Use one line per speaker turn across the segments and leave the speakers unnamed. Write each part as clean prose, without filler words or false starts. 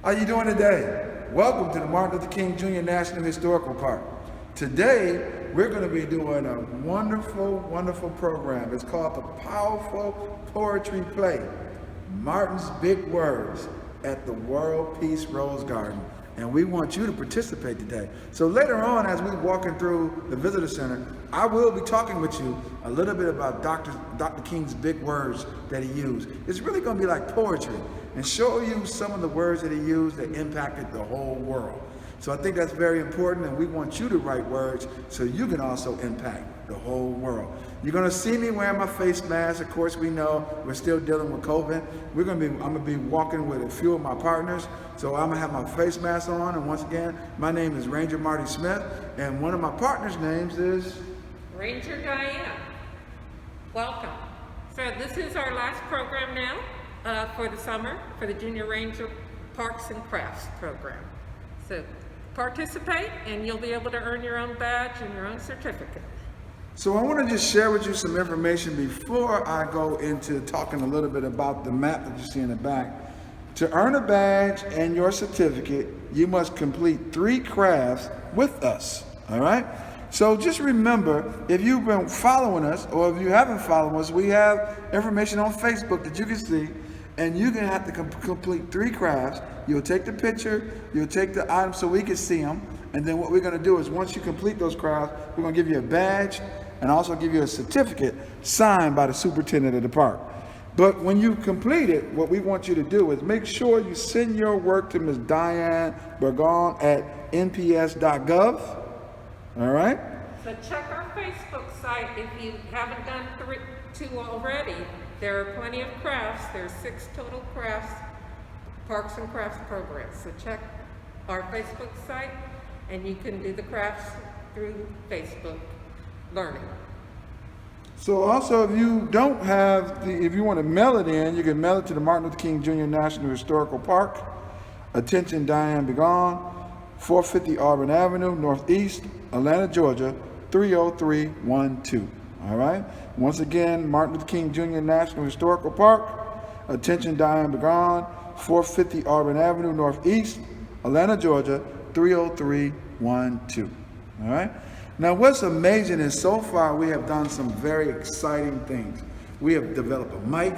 How you doing today? Welcome to the Martin Luther King Jr. National Historical Park. Today, we're going to be doing a wonderful, wonderful program. It's called the Powerful Poetry Play, Martin's Big Words at the World Peace Rose Garden. And we want you to participate today. So later on, as we're walking through the visitor center, I will be talking with you a little bit about Dr. King's big words that he used. It's really going to be like poetry and show you some of the words that he used that impacted the whole world. So I think that's very important, and we want you to write words so you can also impact the whole world. You're going to see me wearing my face mask. Of course, we know we're still dealing with COVID. I'm going to be walking with a few of my partners, so I'm going to have my face mask on. And once again, my name is Ranger Marty Smith, and one of my partners' names is
Ranger Diane. Welcome. So this is our last program now for the summer for the Junior Ranger Parks and Crafts program. So participate and you'll be able to earn your own badge and your own certificate.
So I want to just share with you some information before I go into talking a little bit about the map that you see in the back. To earn a badge and your certificate, you must complete 3 crafts with us, all right? So just remember, if you've been following us or if you haven't followed us, we have information on Facebook that you can see, and you're going to have to complete 3 crafts. You'll take the picture, you'll take the items so we can see them, and then what we're going to do is once you complete those crafts, we're going to give you a badge and also give you a certificate signed by the superintendent of the park. But when you complete it, what we want you to do is make sure you send your work to Ms. Diane Bergon at nps.gov. All right?
So check our Facebook site if you haven't done 2 already. There are plenty of crafts. There are 6 total crafts, Parks and Crafts programs. So check our Facebook site and you can do the crafts through Facebook Learning.
So also, if you don't have if you want to mail it in, you can mail it to the Martin Luther King Jr. National Historical Park. Attention, Diane Begone, 450 Auburn Avenue, Northeast, Atlanta, Georgia, 30312. All right? Once again, Martin Luther King Jr. National Historical Park. Attention, Diane Begone, 450 Auburn Avenue, Northeast, Atlanta, Georgia, 30312. All right? Now, what's amazing is so far we have done some very exciting things. We have developed a mic,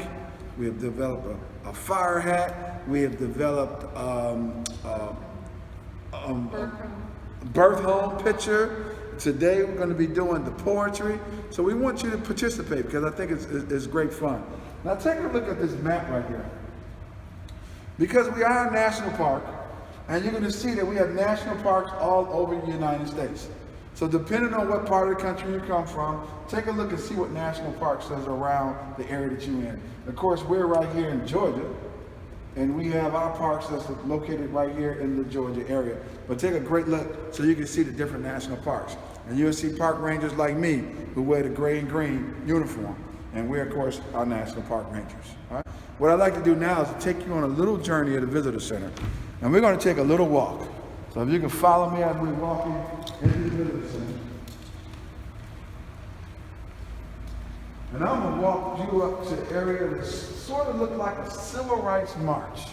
we have developed a fire hat, we have developed a birth home picture. Today we're going to be doing the poetry. So we want you to participate because I think it's great fun. Now take a look at this map right here. Because we are a national park, and you're going to see that we have national parks all over the United States. So depending on what part of the country you come from, take a look and see what national parks there's around the area that you're in. Of course, we're right here in Georgia, and we have our parks that's located right here in the Georgia area. But take a great look so you can see the different national parks. And you'll see park rangers like me who wear the gray and green uniform. And we, of course, are national park rangers. All right? What I'd like to do now is to take you on a little journey at the visitor center. And we're going to take a little walk. So if you can follow me as we're walking into the visitor center. And I'm going to walk you up to an area that sort of looks like a civil rights march.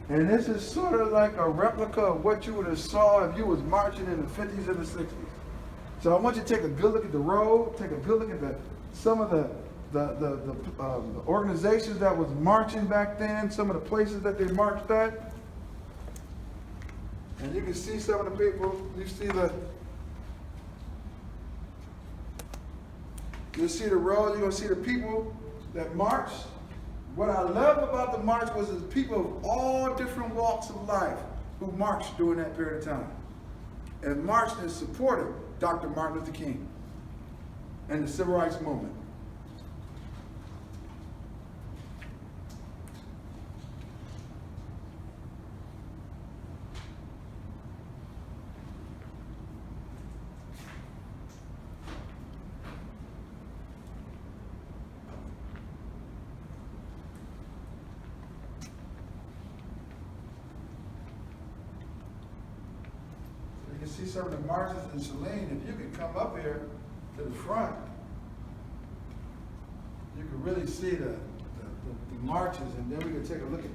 And this is sort of like a replica of what you would have saw if you was marching in the 50s and the 60s. So I want you to take a good look at the road, take a good look at some of the organizations that was marching back then, some of the places that they marched at. And you can see some of the people, you see the road, you're going to see the people that marched. What I love about the march was the people of all different walks of life who marched during that period of time. And marched and supported Dr. Martin Luther King and the Civil Rights Movement. You can see some of the marches in Saline. If you can come up here to the front, you can really see the marches, and then we can take a look at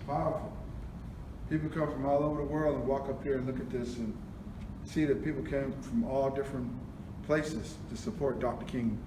powerful. People come from all over the world and walk up here and look at this and see that people came from all different places to support Dr. King.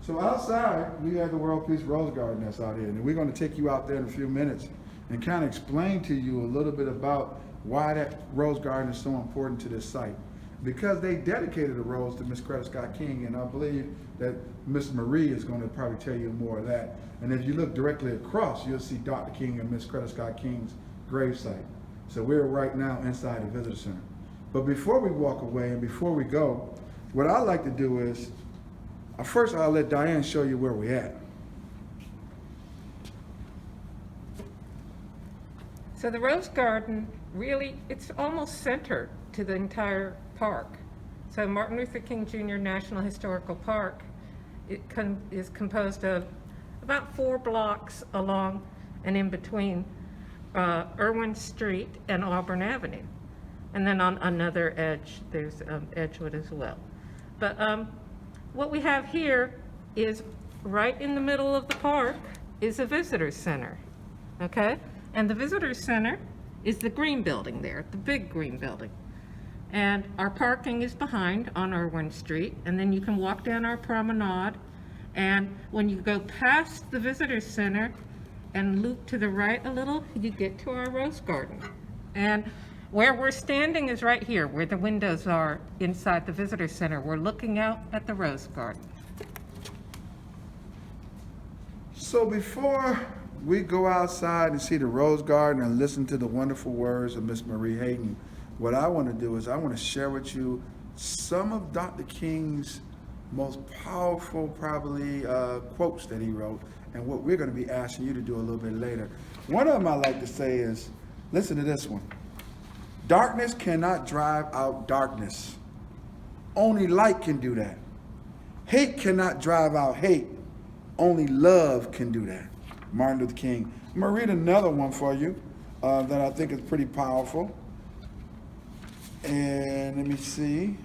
So outside, we have the World Peace Rose Garden that's out here, and we're going to take you out there in a few minutes and kind of explain to you a little bit about why that Rose Garden is so important to this site. Because they dedicated a rose to Miss Coretta Scott King, and I believe that Miss Marie is going to probably tell you more of that. And if you look directly across, you'll see Dr. King and Miss Coretta Scott King's gravesite. So we're right now inside the visitor center. But before we walk away and before we go, what I like to do is, first I'll let Diane show you where we're at.
So the Rose Garden, really, it's almost centered to the entire park. So Martin Luther King Jr. National Historical Park is composed of about 4 blocks along and in between Irwin Street and Auburn Avenue. And then on another edge, there's Edgewood as well. But what we have here is right in the middle of the park is a visitor center, okay? And the visitor center is the green building there, the big green building. And our parking is behind on Irwin Street, and then you can walk down our promenade, and when you go past the visitor center and loop to the right a little, you get to our Rose Garden. And where we're standing is right here, where the windows are inside the visitor center. We're looking out at the Rose Garden.
So before we go outside and see the Rose Garden and listen to the wonderful words of Miss Marie Hayden, what I want to do is I want to share with you some of Dr. King's most powerful, probably, quotes that he wrote, and what we're going to be asking you to do a little bit later. One of them I like to say is, listen to this one. Darkness cannot drive out darkness. Only light can do that. Hate cannot drive out hate. Only love can do that. Martin Luther King. I'm going to read another one for you that I think is pretty powerful. And let me see.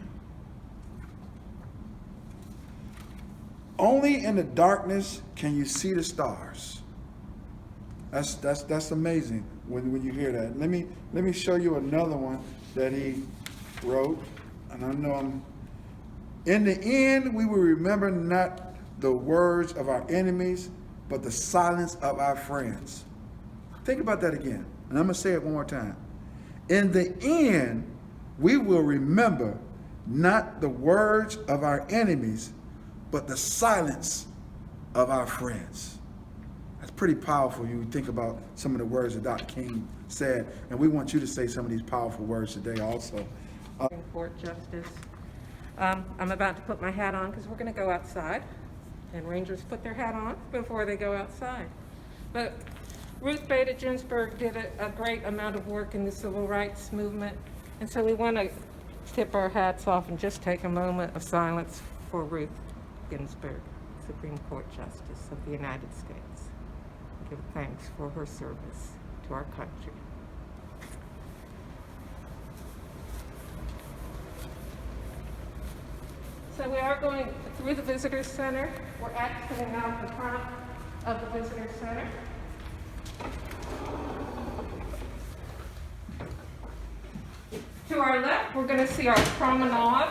Only in the darkness can you see the stars. That's amazing when you hear that. Let me show you another one that he wrote. And I know in the end, we will remember not the words of our enemies, but the silence of our friends. Think about that again. And I'm going to say it one more time. In the end, we will remember not the words of our enemies, but the silence of our friends. That's pretty powerful. You think about some of the words that Dr. King said, and we want you to say some of these powerful words today also.
Supreme Court Justice. I'm about to put my hat on because we're going to go outside, and Rangers put their hat on before they go outside. But Ruth Bader Ginsburg did a great amount of work in the civil rights movement, and so we want to tip our hats off and just take a moment of silence for Ruth Ginsburg, Supreme Court Justice of the United States. Give thanks for her service to our country. So we are going through the visitor center. We're actually now at the front of the visitor center. To our left, we're going to see our promenade.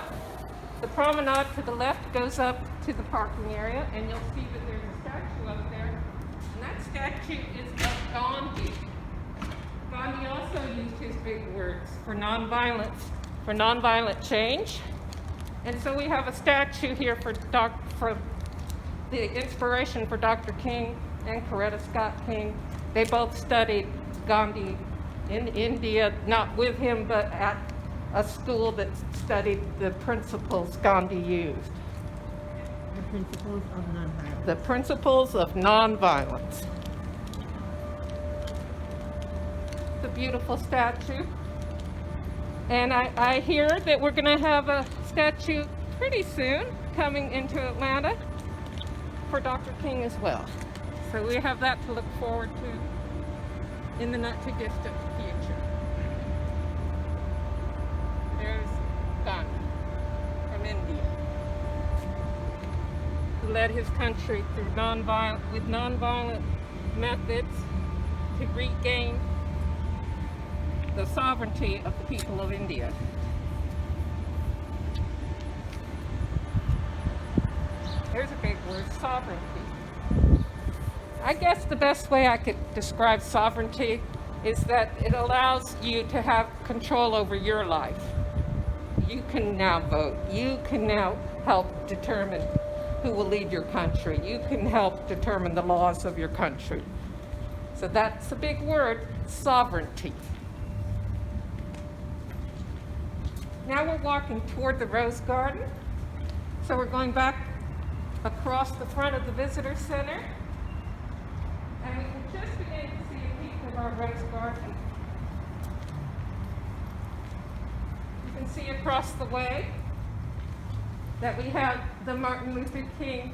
The promenade to the left goes up to the parking area, and you'll see that there's a statue up there. And that statue is of Gandhi. Gandhi also used his big words for nonviolence, for nonviolent change. And so we have a statue here for the inspiration for Dr. King and Coretta Scott King. They both studied Gandhi in India, not with him, but at a school that studied the principles Gandhi used.
The principles of nonviolence.
The principles of nonviolence. It's a beautiful statue. And I hear that we're going to have a statue pretty soon coming into Atlanta for Dr. King as well. So we have that to look forward to in the not too distant future. There's Gandhi from India, who led his country through nonviolent methods to regain the sovereignty of the people of India. Here's a big word, sovereignty. I guess the best way I could describe sovereignty is that it allows you to have control over your life. You can now vote. You can now help determine who will lead your country. You can help determine the laws of your country. So that's a big word, sovereignty. Now we're walking toward the Rose Garden. So we're going back across the front of the visitor center. And we can just begin to see a peek of our Rose Garden. You can see across the way that we have the Martin Luther King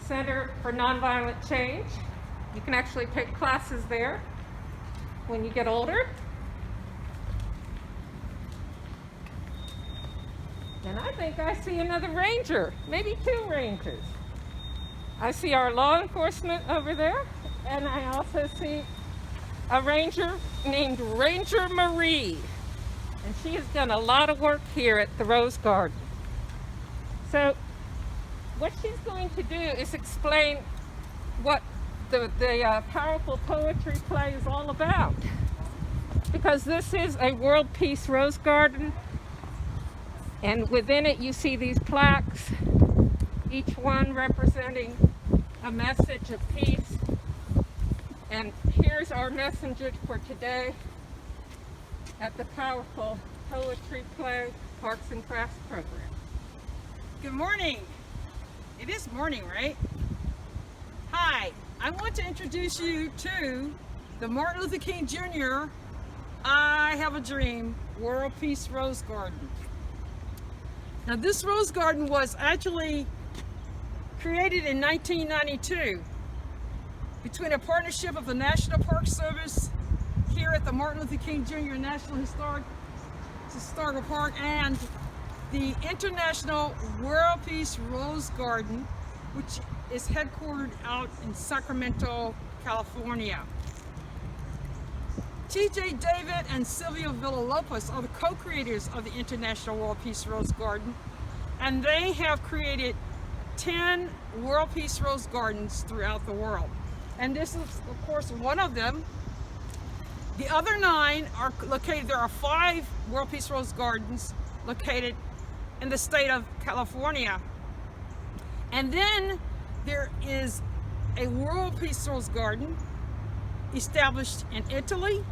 Center for Nonviolent Change. You can actually take classes there when you get older. And I think I see another ranger, maybe two rangers. I see our law enforcement over there, and I also see a ranger named Ranger Marie. And she has done a lot of work here at the Rose Garden. So what she's going to do is explain what the powerful poetry play is all about. Because this is a World Peace Rose Garden, and within it you see these plaques, each one representing a message of peace. And here's our messenger for today at the powerful poetry play Arts and Crafts program.
Good morning. It is morning, right? Hi, I want to introduce you to the Martin Luther King Jr. I Have a Dream World Peace Rose Garden. Now this Rose Garden was actually created in 1992 between a partnership of the National Park Service here at the Martin Luther King Jr. National Historical Park and the International World Peace Rose Garden, which is headquartered out in Sacramento, California. T.J. David and Sylvia Villalobos are the co-creators of the International World Peace Rose Garden, and they have created 10 World Peace Rose Gardens throughout the world. And this is, of course, one of them. The other 9 are located, there are 5 World Peace Rose Gardens located in the state of California. And then there is a World Peace Rose Garden established in Italy,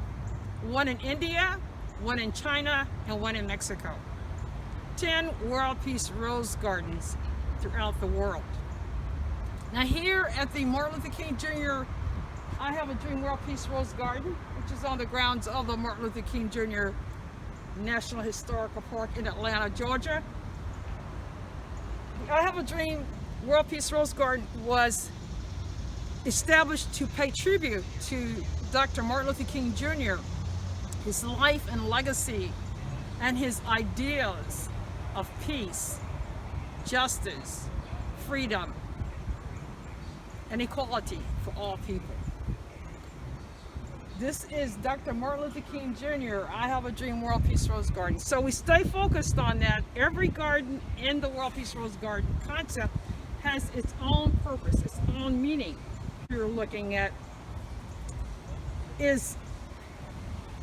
one in India, one in China, and one in Mexico. 10 World Peace Rose Gardens throughout the world. Now here at the Martin Luther King Jr. I Have a Dream World Peace Rose Garden, which is on the grounds of the Martin Luther King Jr. National Historical Park in Atlanta, Georgia. The I Have a Dream World Peace Rose Garden was established to pay tribute to Dr. Martin Luther King Jr., his life and legacy, and his ideas of peace, justice, freedom, and equality for all people. This is Dr. Martin Luther King Jr. I Have a Dream World Peace Rose Garden. So we stay focused on that. Every garden in the World Peace Rose Garden concept has its own purpose, its own meaning. You're looking at is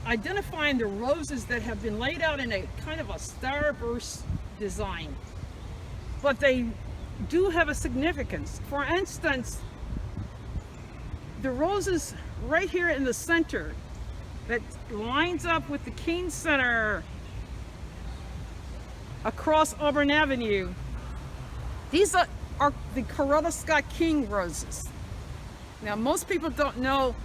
identifying the roses that have been laid out in a kind of a starburst design, but they do have a significance. For instance, the roses right here in the center that lines up with the King Center across Auburn Avenue, these are the Coretta Scott King Roses. Now most people don't know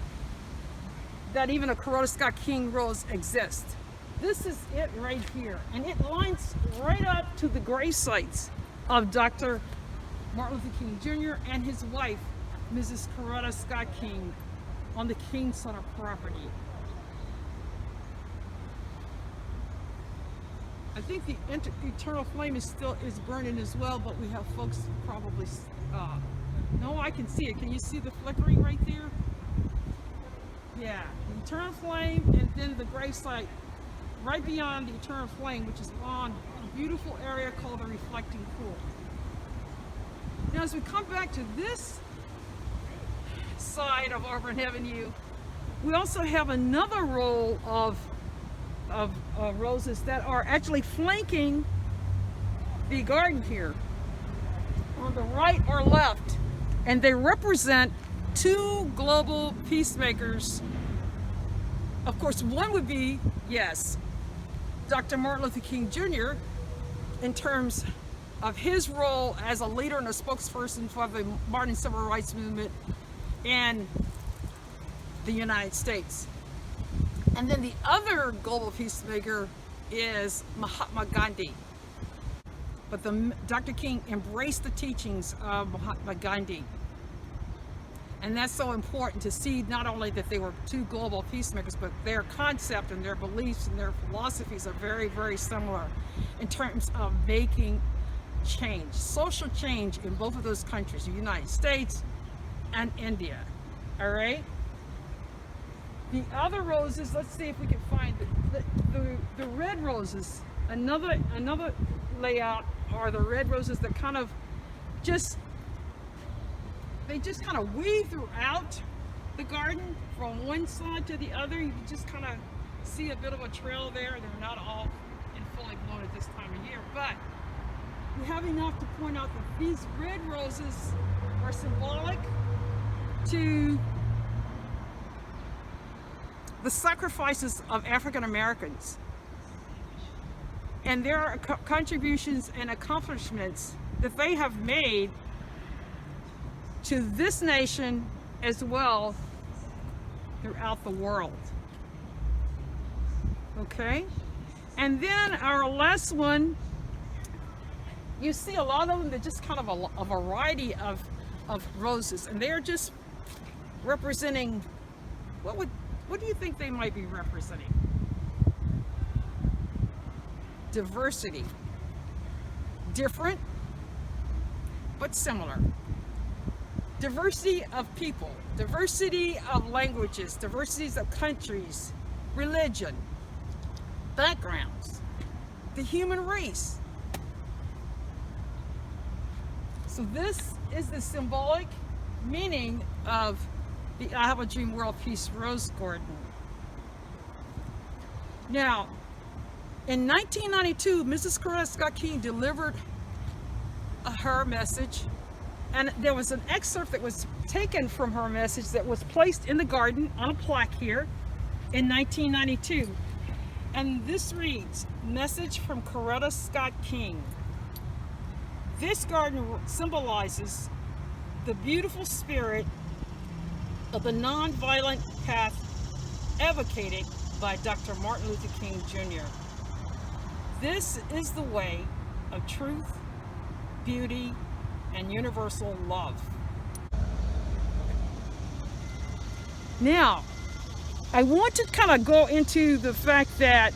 that even a Coretta Scott King Rose exists. This is it right here, and it lines right up to the grave sites of Dr. Martin Luther King Jr. and his wife, Mrs. Coretta Scott King, on the King Center property. I think the eternal flame is burning as well, but we have folks probably, no, I can see it. Can you see the flickering right there? Yeah, the eternal flame, and then the grave site right beyond the eternal flame, which is on a beautiful area called the reflecting pool. Now, as we come back to this side of Auburn Avenue, we also have another row of roses that are actually flanking the garden here on the right or left, and they represent two global peacemakers. Of course, one would be, yes, Dr. Martin Luther King Jr. in terms of his role as a leader and a spokesperson for the modern civil rights movement in the United States. And then the other global peacemaker is Mahatma Gandhi. But Dr. King embraced the teachings of Mahatma Gandhi. And that's so important to see, not only that they were two global peacemakers, but their concept and their beliefs and their philosophies are very, very similar in terms of making change, social change in both of those countries, the United States and India. All right? The other roses, let's see if we can find the red roses. Another layout are the red roses that kind of just kind of weave throughout the garden from one side to the other. You can just kind of see a bit of a trail there. They're not all in fully blown at this time of year, but we have enough to point out that these red roses are symbolic to the sacrifices of African Americans and their contributions and accomplishments that they have made to this nation as well throughout the world. Okay? And then our last one, you see a lot of them, they're just kind of a variety of roses, and they're just representing, what do you think they might be representing? Diversity. Different, but similar. Diversity of people, diversity of languages, diversities of countries, religion, backgrounds, the human race. So this is the symbolic meaning of the I Have a Dream World Peace Rose Garden. Now, in 1992, Mrs. Coretta Scott King delivered her message, and there was an excerpt that was taken from her message that was placed in the garden on a plaque here in 1992. And this reads, "Message from Coretta Scott King. This garden symbolizes the beautiful spirit of the nonviolent path advocated by Dr. Martin Luther King Jr. This is the way of truth, beauty, and universal love." Now, I want to kind of go into the fact that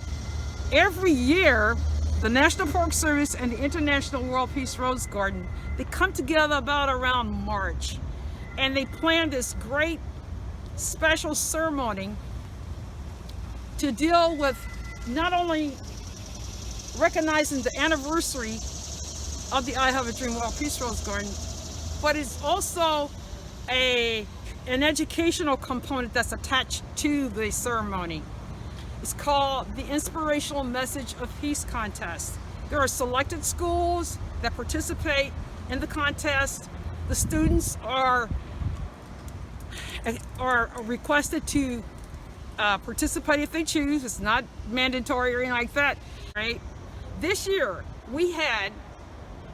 every year, the National Park Service and the International World Peace Rose Garden, they come together about around March, and they plan this great special ceremony to deal with not only recognizing the anniversary of the I Have a Dream World Peace Rose Garden, but it's also an educational component that's attached to the ceremony. It's called the Inspirational Message of Peace Contest. There are selected schools that participate in the contest. The students are requested to participate if they choose. It's not mandatory or anything like that, right? This year, we had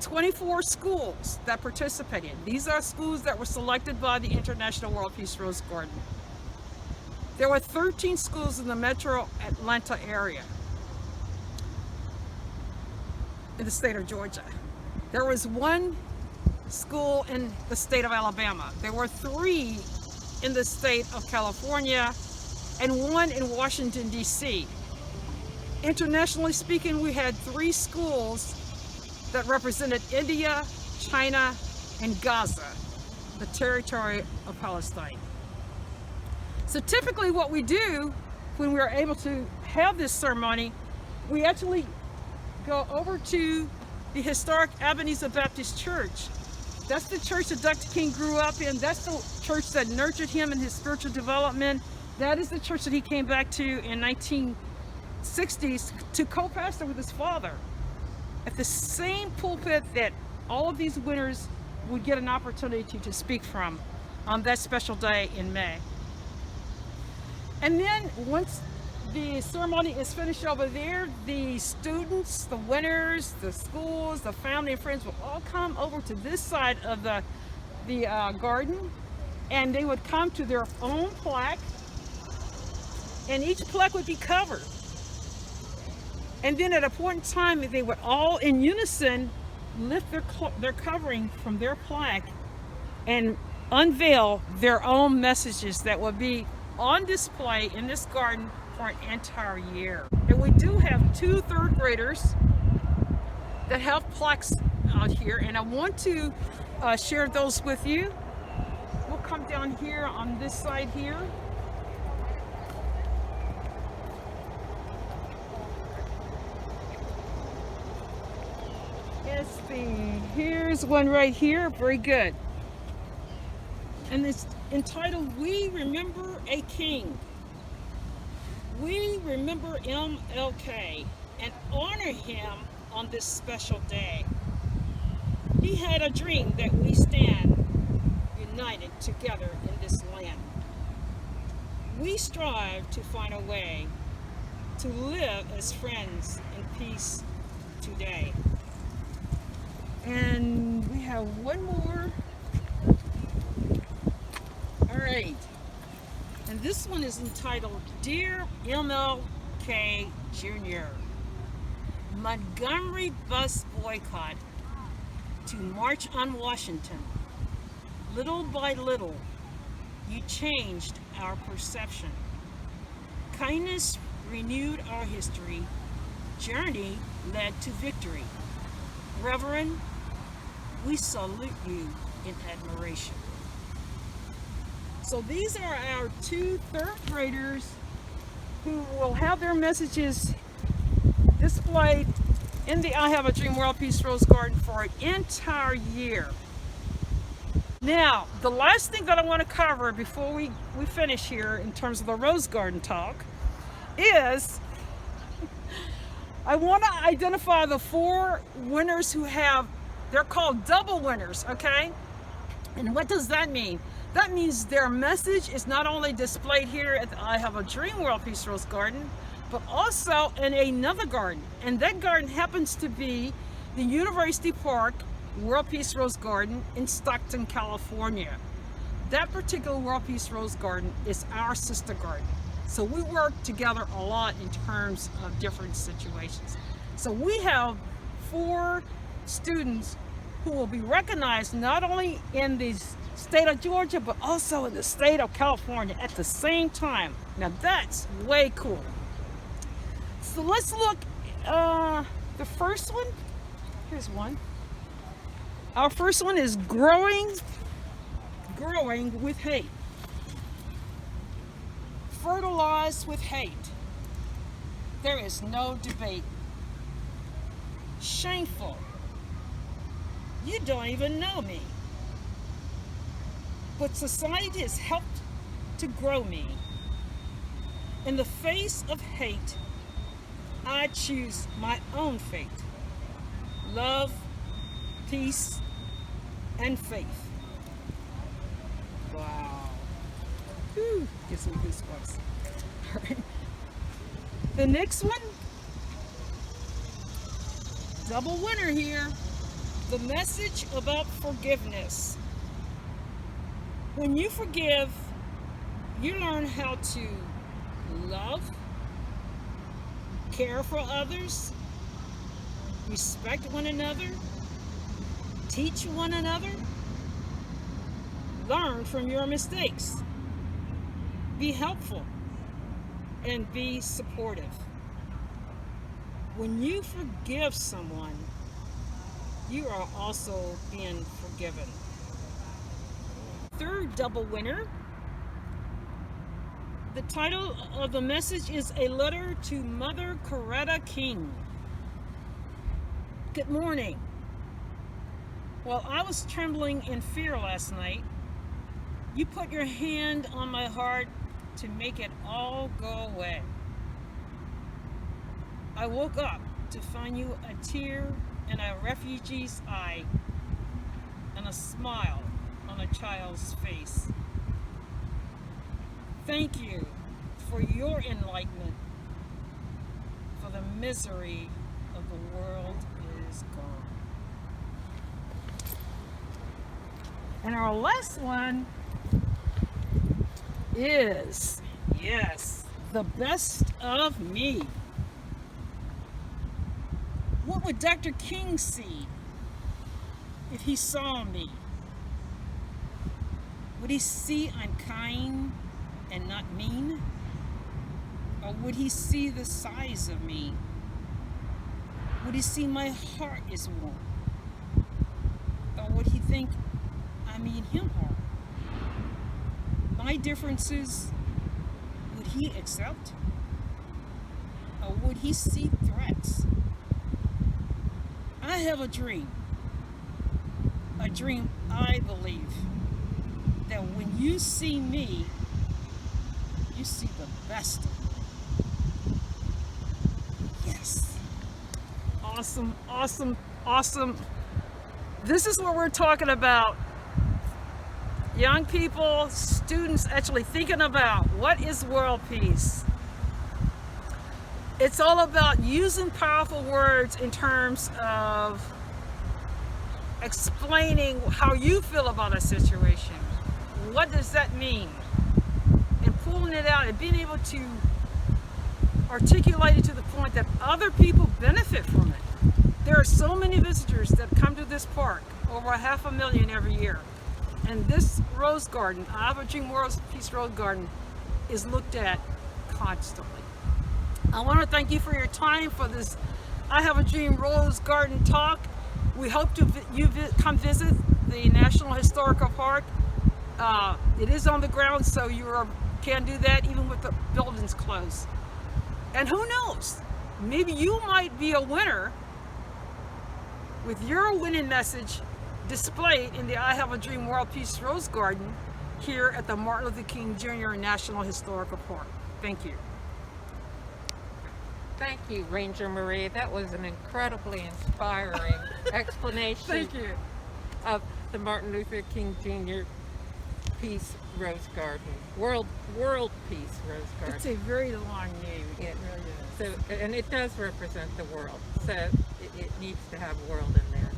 24 schools that participated. These are schools that were selected by the International World Peace Rose Garden. There were 13 schools in the metro Atlanta area in the state of Georgia. There was one school in the state of Alabama. There were 3 in the state of California and 1 in Washington, D.C. Internationally speaking, we had 3 schools that represented India, China, and Gaza, the territory of Palestine. So typically what we do when we're able to have this ceremony, we actually go over to the historic Ebenezer Baptist Church. That's the church that Dr. King grew up in. That's the church that nurtured him in his spiritual development. That is the church that he came back to in 1960s to co-pastor with his father. At the same pulpit that all of these winners would get an opportunity to speak from on that special day in May. And then once the ceremony is finished over there, the students, the winners, the schools, the family and friends will all come over to this side of the garden, and they would come to their own plaque, and each plaque would be covered. And then at a point in time, they would all in unison lift their covering from their plaque and unveil their own messages that would be on display in this garden for an entire year. And we do have 2 third graders that have plaques out here, and I want to share those with you. We'll come down here on this side here. Here's one right here, very good. And it's entitled, "We Remember a King. We remember MLK and honor him on this special day. He had a dream that we stand united together in this land. We strive to find a way to live as friends in peace today." And we have one more. All right. And this one is entitled, "Dear MLK Jr., Montgomery bus boycott to March on Washington. Little by little, you changed our perception. Kindness renewed our history. Journey led to victory. Reverend, we salute you in admiration." So these are our 2 third graders who will have their messages displayed in the I Have a Dream World Peace Rose Garden for an entire year. Now, the last thing that I want to cover before we finish here in terms of the Rose Garden talk is I want to identify the 4 winners who have, they're called double winners, okay? And what does that mean? That means their message is not only displayed here at the I Have a Dream World Peace Rose Garden, but also in another garden. And that garden happens to be the University Park World Peace Rose Garden in Stockton, California. That particular World Peace Rose Garden is our sister garden. So we work together a lot in terms of different situations. So we have 4 students who will be recognized not only in the state of Georgia, but also in the state of California at the same time. Now that's way cool. So let's look, the first one, here's one. Our first one is growing with hate. Fertilized with hate. There is no debate. Shameful. You don't even know me. But society has helped to grow me. In the face of hate, I choose my own fate. Love, peace, and faith. Wow. Whew, gives me goosebumps. All right. The next one, double winner here. The message about forgiveness. When you forgive, you learn how to love, care for others, respect one another, teach one another, learn from your mistakes, be helpful, and be supportive. When you forgive someone, you are also being forgiven. Third double winner, The title of the message is A Letter to Mother Coretta King. Good morning. While I was trembling in fear last night, you put your hand on my heart to make it all go away. I woke up to find you a tear in a refugee's eye and a smile on a child's face. Thank you for your enlightenment, for the misery of the world is gone. And our last one is, yes, the best of me. What would Dr. King see if he saw me? Would he see I'm kind and not mean? Or would he see the size of me? Would he see my heart is warm? Or would he think I mean him harm? My differences, would he accept? Or would he see threats? I have a dream I believe, that when you see me, you see the best of me. Yes. Awesome, awesome, awesome. This is what we're talking about. Young people, students actually thinking about what is world peace. It's all about using powerful words in terms of explaining how you feel about a situation. What does that mean? And pulling it out and being able to articulate it to the point that other people benefit from it. There are so many visitors that come to this park, over 500,000 every year. And this rose garden, I Have a Dream World Peace Rose Garden, is looked at constantly. I want to thank you for your time for this I Have a Dream Rose Garden talk. We hope you come visit the National Historical Park. It is on the ground, so you can do that even with the buildings closed. And who knows, maybe you might be a winner with your winning message displayed in the I Have a Dream World Peace Rose Garden here at the Martin Luther King Jr. National Historical Park. Thank you.
Thank you, Ranger Marie. That was an incredibly inspiring explanation
Thank you.
of the Martin Luther King Jr. Peace Rose Garden. World Peace Rose Garden.
It's a very long name.
Yeah.
It really is.
So, and it does represent the world. So it needs to have world in there.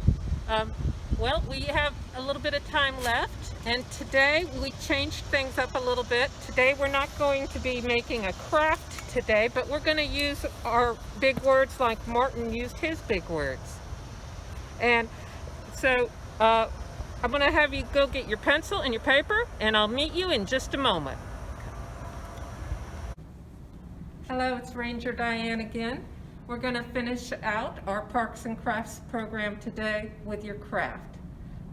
Well, we have a little bit of time left, and today we changed things up a little bit. Today we're not going to be making a craft today, but we're going to use our big words like Martin used his big words. And so I'm going to have you go get your pencil and your paper, and I'll meet you in just a moment. Hello, it's Ranger Diane again. We're going to finish out our Parks and Crafts program today with your craft.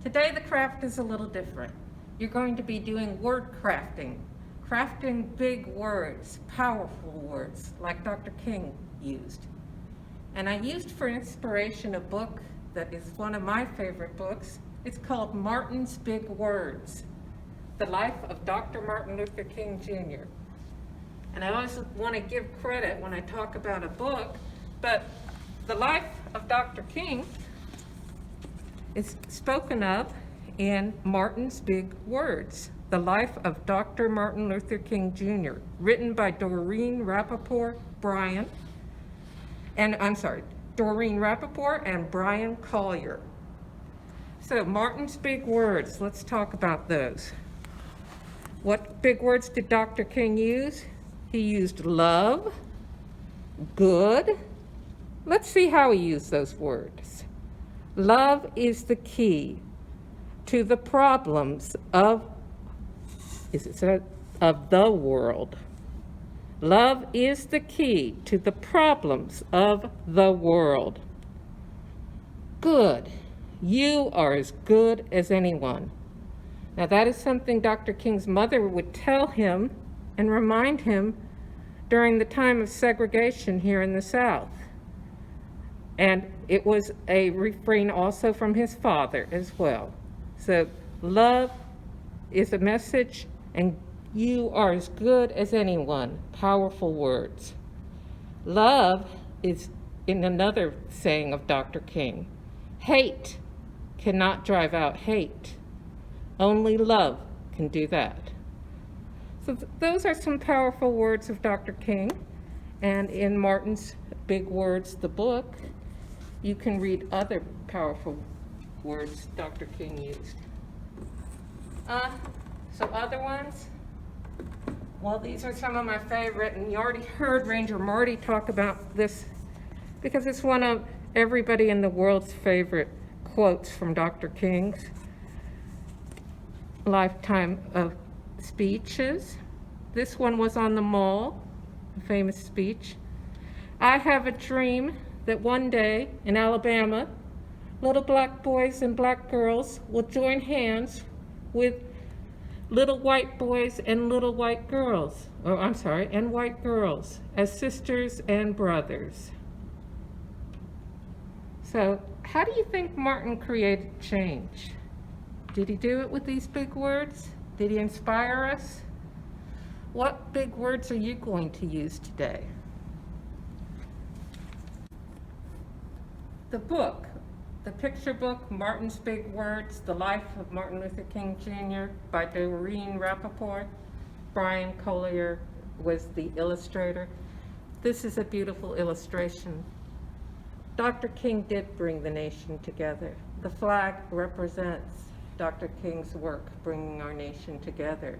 Today the craft is a little different. You're going to be doing word crafting big words, powerful words like Dr. King used. And I used for inspiration a book that is one of my favorite books. It's called Martin's Big Words, The Life of Dr. Martin Luther King Jr. And I always want to give credit when I talk about a book, but the life of Dr. King is spoken of in Martin's Big Words, The Life of Dr. Martin Luther King Jr., written by Doreen Rappaport and Brian Collier. So Martin's Big Words, let's talk about those. What big words did Dr. King use? He used love, good. Let's see how he used those words. Love is the key to the problems of the world. Love is the key to the problems of the world. Good. You are as good as anyone. Now that is something Dr. King's mother would tell him and remind him during the time of segregation here in the South. And it was a refrain also from his father as well. So love is a message, and you are as good as anyone. Powerful words. Love is in another saying of Dr. King. Hate cannot drive out hate. Only love can do that. So those are some powerful words of Dr. King. And in Martin's Big Words, the book, you can read other powerful words Dr. King used. So other ones? Well, these are some of my favorite, and you already heard Ranger Marty talk about this because it's one of everybody in the world's favorite quotes from Dr. King's lifetime of speeches. This one was on the Mall, a famous speech. I have a dream that one day in Alabama, little black boys and black girls will join hands with little white boys and little white girls, and white girls as sisters and brothers. So how do you think Martin created change? Did he do it with these big words? Did he inspire us? What big words are you going to use today? The book, the picture book, Martin's Big Words, The Life of Martin Luther King Jr. by Doreen Rappaport. Brian Collier was the illustrator. This is a beautiful illustration. Dr. King did bring the nation together. The flag represents Dr. King's work bringing our nation together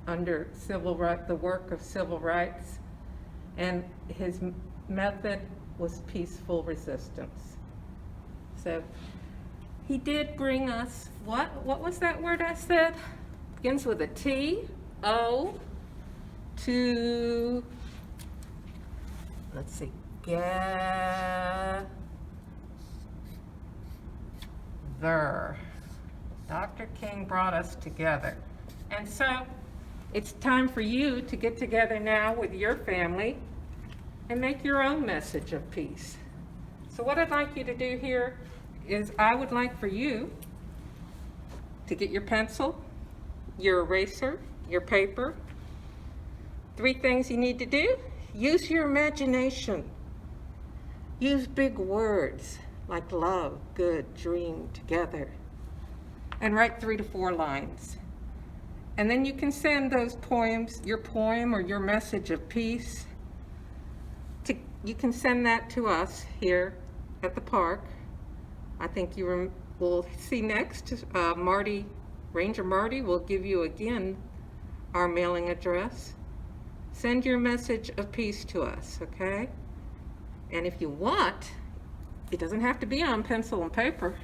under the work of civil rights, and his method was peaceful resistance. So he did bring us, what was that word I said? Begins with a T, O, to, let's see, gather. Dr. King brought us together. And so it's time for you to get together now with your family and make your own message of peace. So what I'd like you to do here is I would like for you to get your pencil, your eraser, your paper. 3 things you need to do. Use your imagination. Use big words like love, good, dream, together. And write 3 to 4 lines. And then you can send those poems, your poem or your message of peace, you can send that to us here at the park. I think you will see next, Ranger Marty will give you again our mailing address. Send your message of peace to us, okay? And if you want, it doesn't have to be on pencil and paper.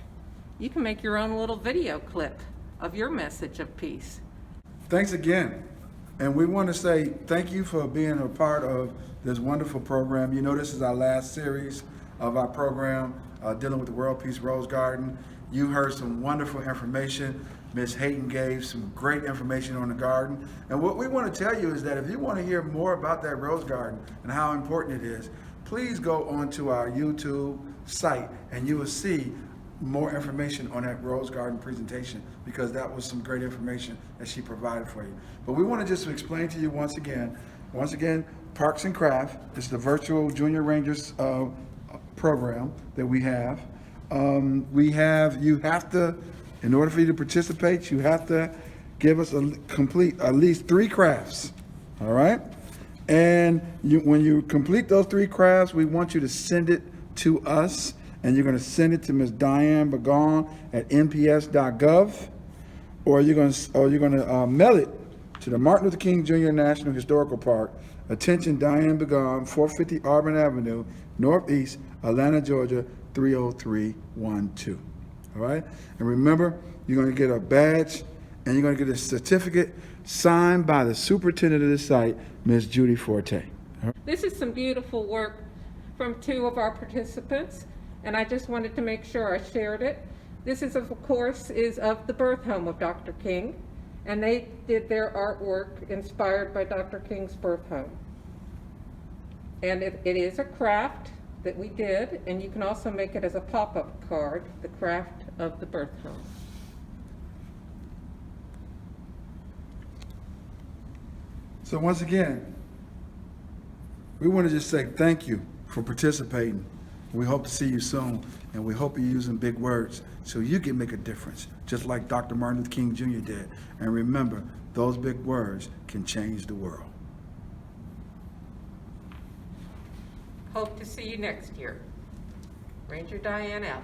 You can make your own little video clip of your message of peace.
Thanks again. And we want to say thank you for being a part of this wonderful program. You know, this is our last series of our program dealing with the World Peace Rose Garden. You heard some wonderful information. Ms. Hayden gave some great information on the garden. And what we want to tell you is that if you want to hear more about that rose garden and how important it is, please go onto our YouTube site and you will see more information on that rose garden presentation, because that was some great information that she provided for you. But we want to just explain to you once again, Parks and Craft is the virtual Junior Rangers program that we have. You have to, in order for you to participate, you have to give us complete at least 3 crafts, all right? And when you complete those 3 crafts, we want you to send it to us, and you're going to send it to Ms. Diane Bagon at nps.gov, or you're going to mail it to the Martin Luther King Jr. National Historical Park. Attention, Diane Bagon, 450 Auburn Avenue, Northeast, Atlanta, Georgia, 30312. All right? And remember, you're going to get a badge, and you're going to get a certificate signed by the superintendent of the site, Ms. Judy Forte. All right?
This is some beautiful work from 2 of our participants, and I just wanted to make sure I shared it. This is, of course, of the birth home of Dr. King, And they did their artwork inspired by Dr. King's birth home. And it is a craft that we did, and you can also make it as a pop-up card, the craft of the birth home.
So once again, we want to just say thank you for participating. We hope to see you soon, and we hope you're using big words so you can make a difference, just like Dr. Martin Luther King Jr. did. And remember, those big words can change the world.
Hope to see you next year. Ranger Diane out.